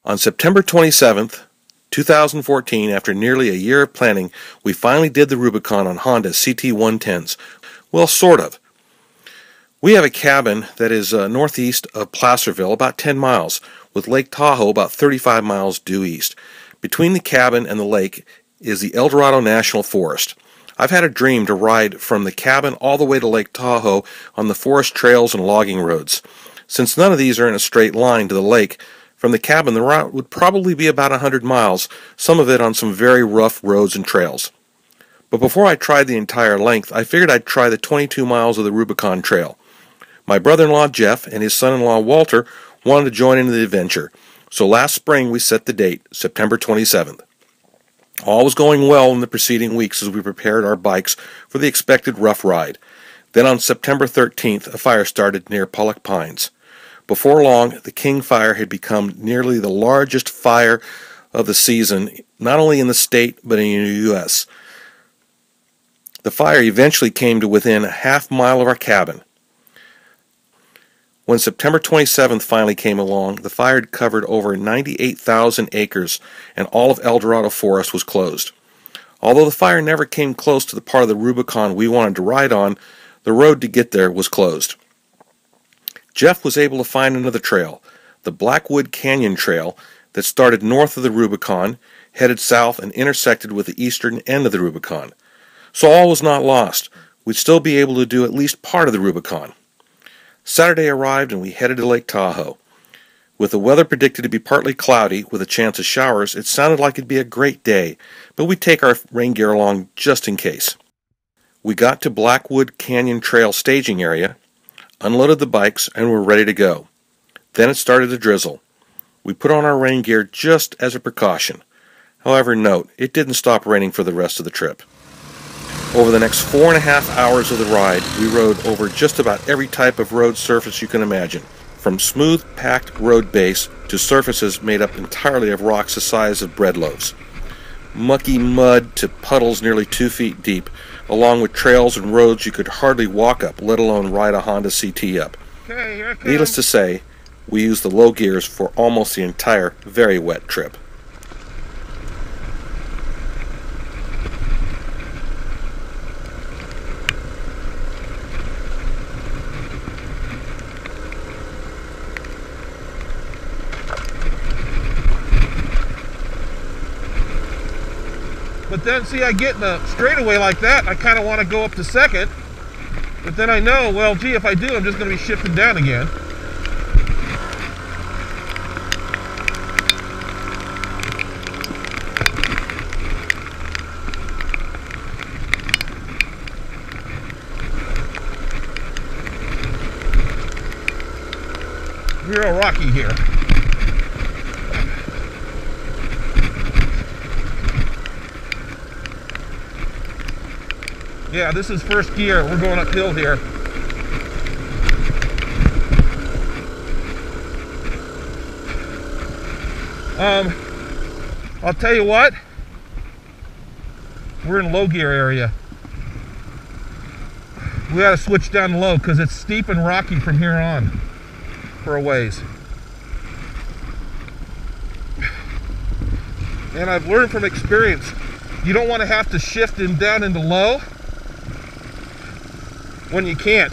On September 27th, 2014, after nearly a year of planning, we finally did the Rubicon on Honda CT110s. Well, sort of. We have a cabin that is northeast of Placerville, about 10 miles, with Lake Tahoe about 35 miles due east. Between the cabin and the lake is the El Dorado National Forest. I've had a dream to ride from the cabin all the way to Lake Tahoe on the forest trails and logging roads. Since none of these are in a straight line to the lake, from the cabin the route would probably be about 100 miles, some of it on some very rough roads and trails. But before I tried the entire length, I figured I'd try the 22 miles of the Rubicon Trail. My brother-in-law Jeff and his son-in-law Walter wanted to join in the adventure, so last spring we set the date, September 27th. All was going well in the preceding weeks as we prepared our bikes for the expected rough ride. Then on September 13th, a fire started near Pollock Pines. Before long, the King Fire had become nearly the largest fire of the season, not only in the state, but in the U.S. The fire eventually came to within a half-mile of our cabin. When September 27th finally came along, the fire had covered over 98,000 acres, and all of El Dorado Forest was closed. Although the fire never came close to the part of the Rubicon we wanted to ride on, the road to get there was closed. Jeff was able to find another trail, the Blackwood Canyon Trail, that started north of the Rubicon, headed south, and intersected with the eastern end of the Rubicon. So all was not lost. We'd still be able to do at least part of the Rubicon. Saturday arrived and we headed to Lake Tahoe. With the weather predicted to be partly cloudy with a chance of showers, it sounded like it'd be a great day, but we'd take our rain gear along just in case. We got to Blackwood Canyon Trail staging area, unloaded the bikes, and were ready to go. Then it started to drizzle. We put on our rain gear just as a precaution. However, note, it didn't stop raining for the rest of the trip. Over the next 4.5 hours of the ride, we rode over just about every type of road surface you can imagine, from smooth, packed road base to surfaces made up entirely of rocks the size of bread loaves. Mucky mud to puddles nearly 2 feet deep, along with trails and roads you could hardly walk up, let alone ride a Honda CT up. Okay, here it comes. Needless to say, we used the low gears for almost the entire very wet trip. But then, see, I get in a straightaway like that, I kind of want to go up to second. But then I know, well, gee, if I do, I'm just going to be shifting down again. Real rocky here. Yeah, this is first gear. We're going uphill here. I'll tell you what. We're in low gear area. We gotta switch down to low because it's steep and rocky from here on for a ways. And I've learned from experience, you don't want to have to shift down into low when you can't.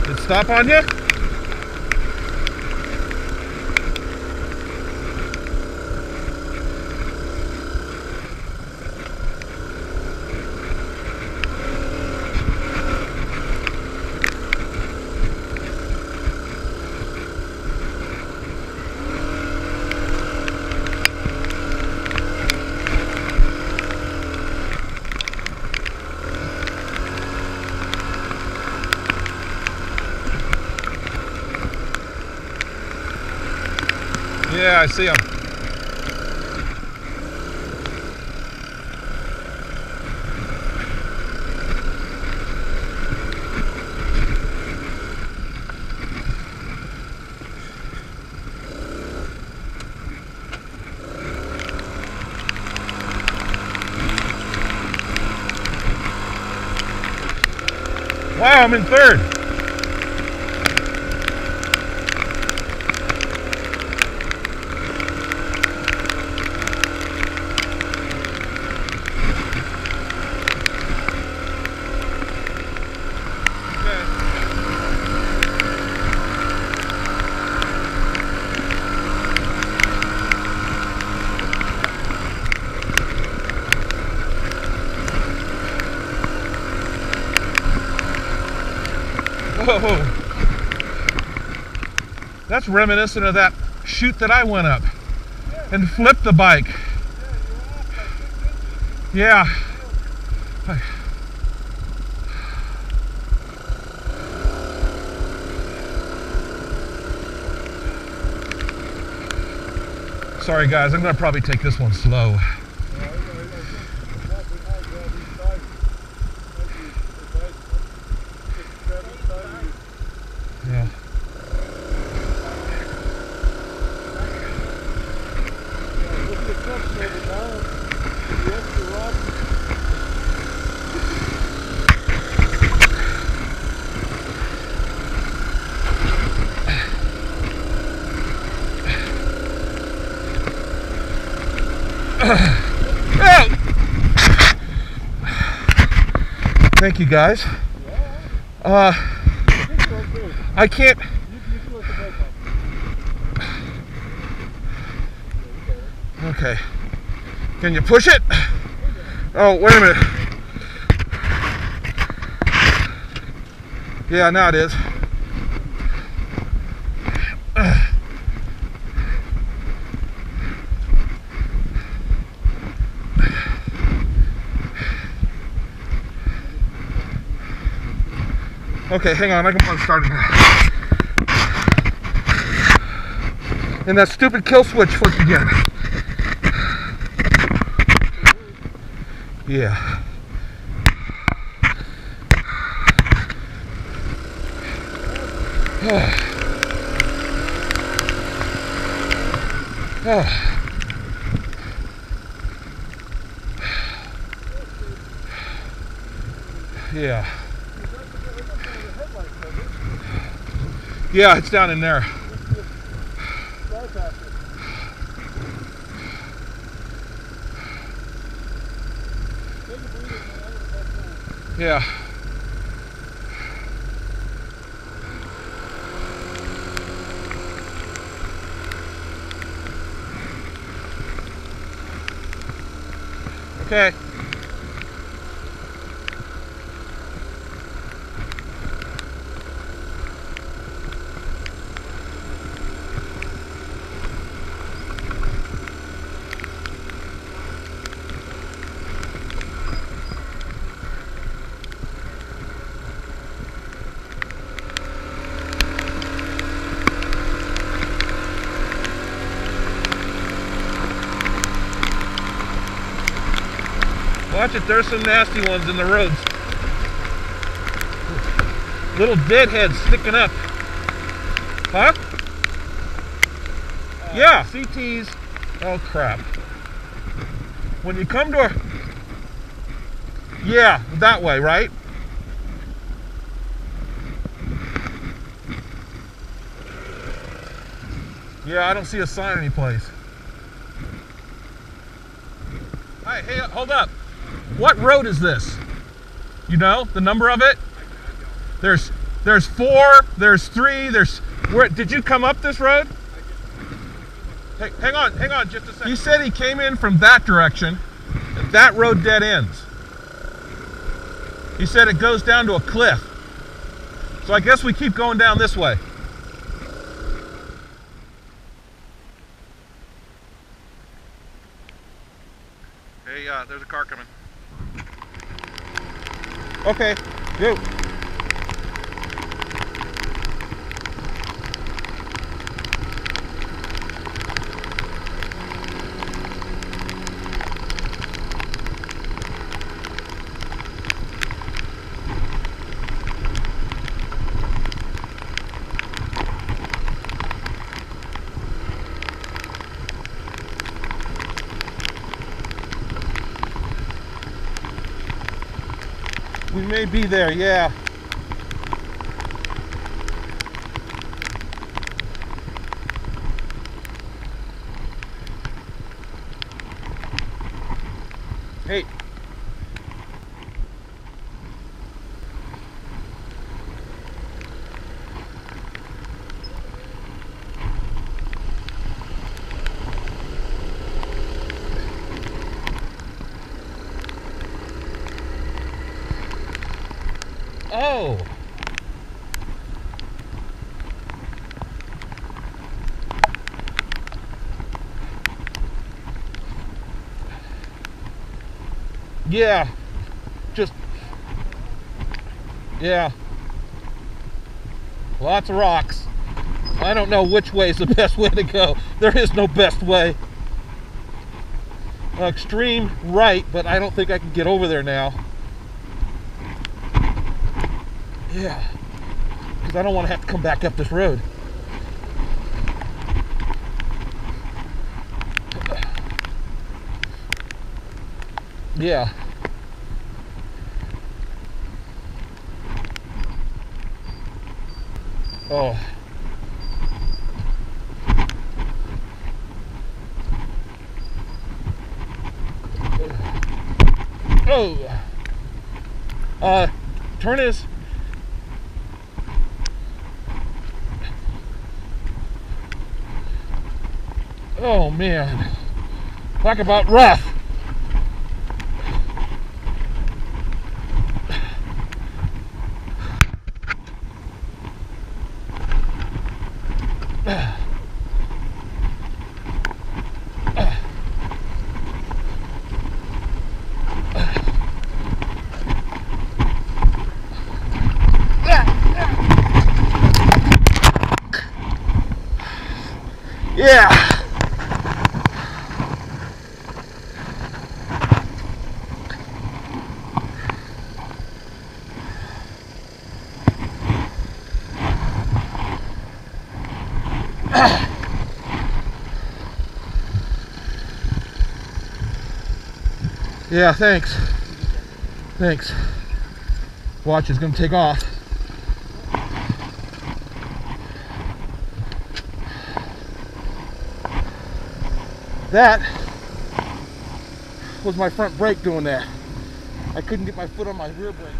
Did it stop on you? Yeah, I see them. Wow, I'm in third. Whoa. That's reminiscent of that chute that I went up and flipped the bike. Yeah. Sorry guys, I'm gonna probably take this one slow. Yeah. Thank you guys. I can't. Okay. Can you push it? Oh, wait a minute. Yeah, now it is. Okay, hang on, I can probably start it now. And that stupid kill switch flipped again. Yeah. Yeah. Yeah, it's down in there. Yeah. Okay. Watch it, there's some nasty ones in the roads. Little deadheads sticking up. Huh? Yeah, CTs. Oh crap. When you come to a... Yeah, that way, right? Yeah, I don't see a sign anyplace. Hi, hey, hold up. What road is this? You know the number of it? There's 4, there's 3, there's... Where did you come up this road? Hey, hang on just a second. He said he came in from that direction. That road dead ends. He said it goes down to a cliff. So I guess we keep going down this way. Hey, there's a car coming. Okay, go. We may be there, yeah. Hey. Oh. Yeah. Just. Yeah. Lots of rocks. I don't know which way is the best way to go. There is no best way. Extreme right, but I don't think I can get over there now. Yeah. Because I don't want to have to come back up this road. Yeah. Oh. Oh. Turn is. Oh man. Talk about rough. Yeah. Yeah, thanks. Thanks. Watch, it's gonna take off. That was my front brake doing that. I couldn't get my foot on my rear brake.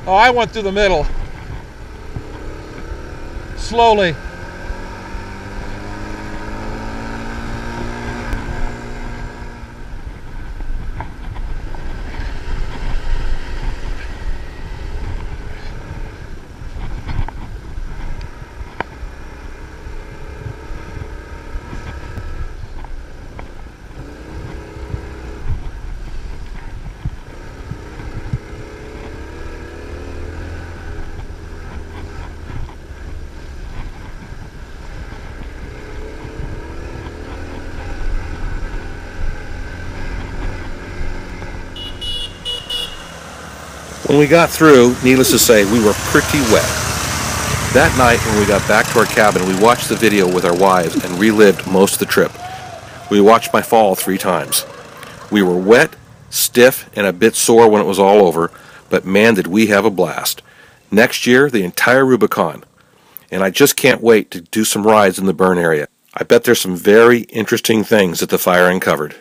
Oh, I went through the middle. Slowly. When we got through, needless to say, we were pretty wet. That night, when we got back to our cabin, we watched the video with our wives and relived most of the trip. We watched my fall 3 times. We were wet, stiff, and a bit sore when it was all over, but man did we have a blast. Next year, the entire Rubicon. And I just can't wait to do some rides in the burn area. I bet there's some very interesting things that the fire uncovered.